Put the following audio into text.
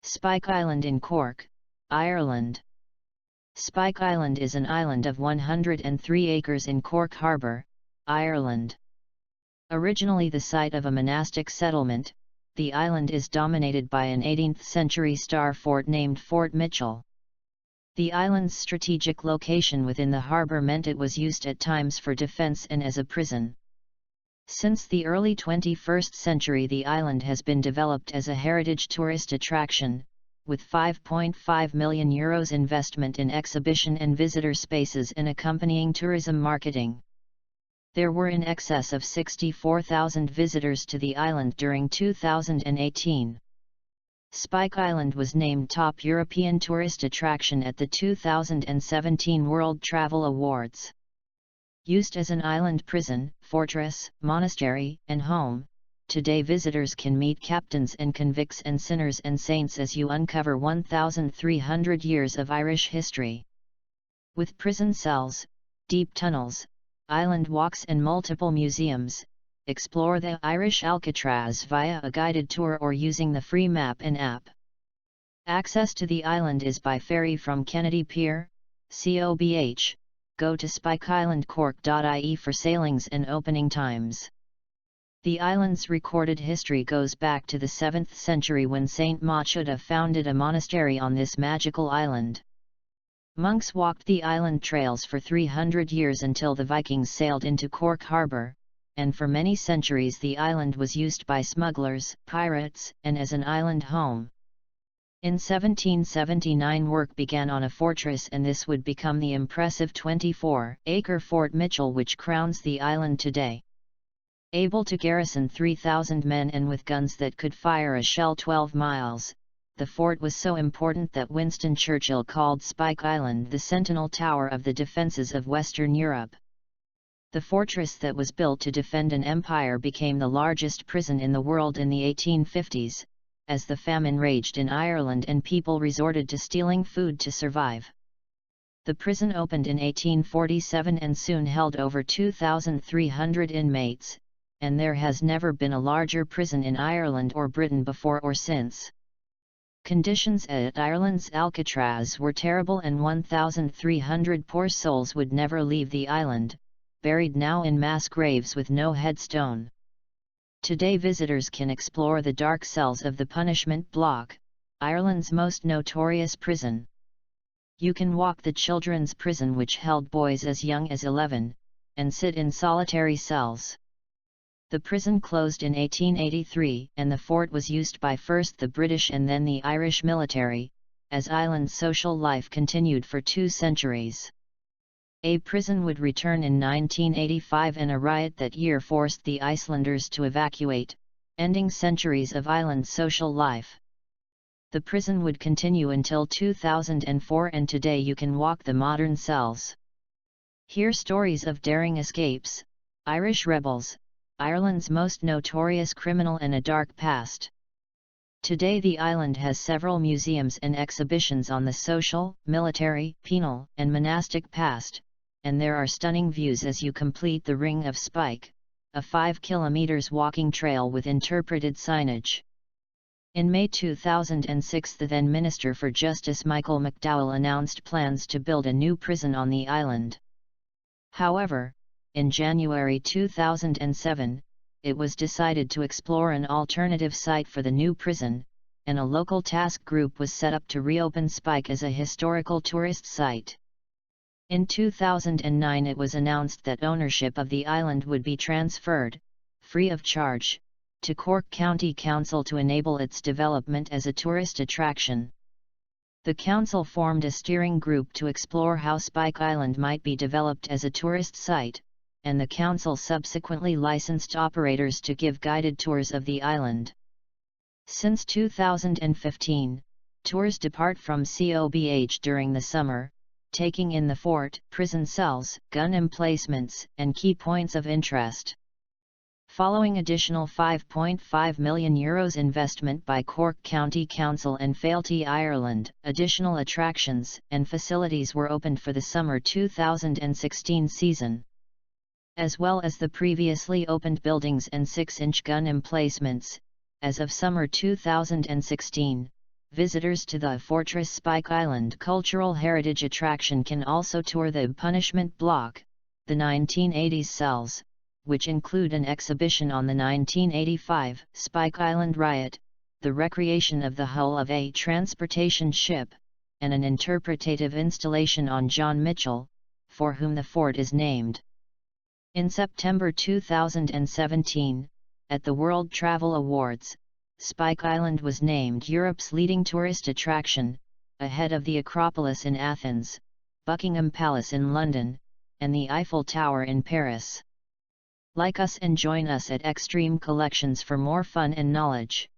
Spike Island in Cork, Ireland. Spike Island is an island of 103 acres in Cork Harbour, Ireland. Originally the site of a monastic settlement, the island is dominated by an 18th-century star fort named Fort Mitchel. The island's strategic location within the harbour meant it was used at times for defence and as a prison. Since the early 21st century the island has been developed as a heritage tourist attraction, with €5.5 million investment in exhibition and visitor spaces and accompanying tourism marketing. There were in excess of 64,000 visitors to the island during 2018. Spike Island was named Top European Tourist Attraction at the 2017 World Travel Awards. Used as an island prison, fortress, monastery, and home, today visitors can meet captains and convicts and sinners and saints as you uncover 1,300 years of Irish history. With prison cells, deep tunnels, island walks and multiple museums, explore the Irish Alcatraz via a guided tour or using the free map and app. Access to the island is by ferry from Kennedy Pier, COBH. Go to spikeislandcork.ie for sailings and opening times. The island's recorded history goes back to the 7th century when St Mochuda founded a monastery on this magical island. Monks walked the island trails for 300 years until the Vikings sailed into Cork Harbour, and for many centuries the island was used by smugglers, pirates, and as an island home. In 1779 work began on a fortress and this would become the impressive 24-acre Fort Mitchel which crowns the island today. Able to garrison 3,000 men and with guns that could fire a shell 12 miles, the fort was so important that Winston Churchill called Spike Island the Sentinel Tower of the defences of Western Europe. The fortress that was built to defend an empire became the largest prison in the world in the 1850s. As the famine raged in Ireland and people resorted to stealing food to survive. The prison opened in 1847 and soon held over 2,300 inmates, and there has never been a larger prison in Ireland or Britain before or since. Conditions at Ireland's Alcatraz were terrible and 1,300 poor souls would never leave the island, buried now in mass graves with no headstone. Today visitors can explore the dark cells of the punishment block, Ireland's most notorious prison. You can walk the children's prison which held boys as young as 11, and sit in solitary cells. The prison closed in 1883 and the fort was used by first the British and then the Irish military, as island social life continued for 2 centuries. A prison would return in 1985 and a riot that year forced the Icelanders to evacuate, ending centuries of island social life. The prison would continue until 2004 and today you can walk the modern cells. Hear stories of daring escapes, Irish rebels, Ireland's most notorious criminal and a dark past. Today the island has several museums and exhibitions on the social, military, penal, and monastic past, and there are stunning views as you complete the Ring of Spike, a 5 km walking trail with interpreted signage. In May 2006 the then Minister for Justice Michael McDowell announced plans to build a new prison on the island. However, in January 2007, it was decided to explore an alternative site for the new prison, and a local task group was set up to reopen Spike as a historical tourist site. In 2009 it was announced that ownership of the island would be transferred, free of charge, to Cork County Council to enable its development as a tourist attraction. The council formed a steering group to explore how Spike Island might be developed as a tourist site, and the council subsequently licensed operators to give guided tours of the island. Since 2015, tours depart from COBH during the summer, taking in the fort, prison cells, gun emplacements, and key points of interest. Following additional €5.5 million investment by Cork County Council and Failty Ireland, additional attractions and facilities were opened for the summer 2016 season. As well as the previously opened buildings and 6-inch gun emplacements, as of summer 2016, visitors to the Fortress Spike Island Cultural Heritage Attraction can also tour the Punishment Block, the 1980s cells, which include an exhibition on the 1985 Spike Island riot, the recreation of the hull of a transportation ship, and an interpretative installation on John Mitchell, for whom the fort is named. In September 2017, at the World Travel Awards, Spike Island was named Europe's leading tourist attraction, ahead of the Acropolis in Athens, Buckingham Palace in London, and the Eiffel Tower in Paris. Like us and join us at Extreme Collections for more fun and knowledge.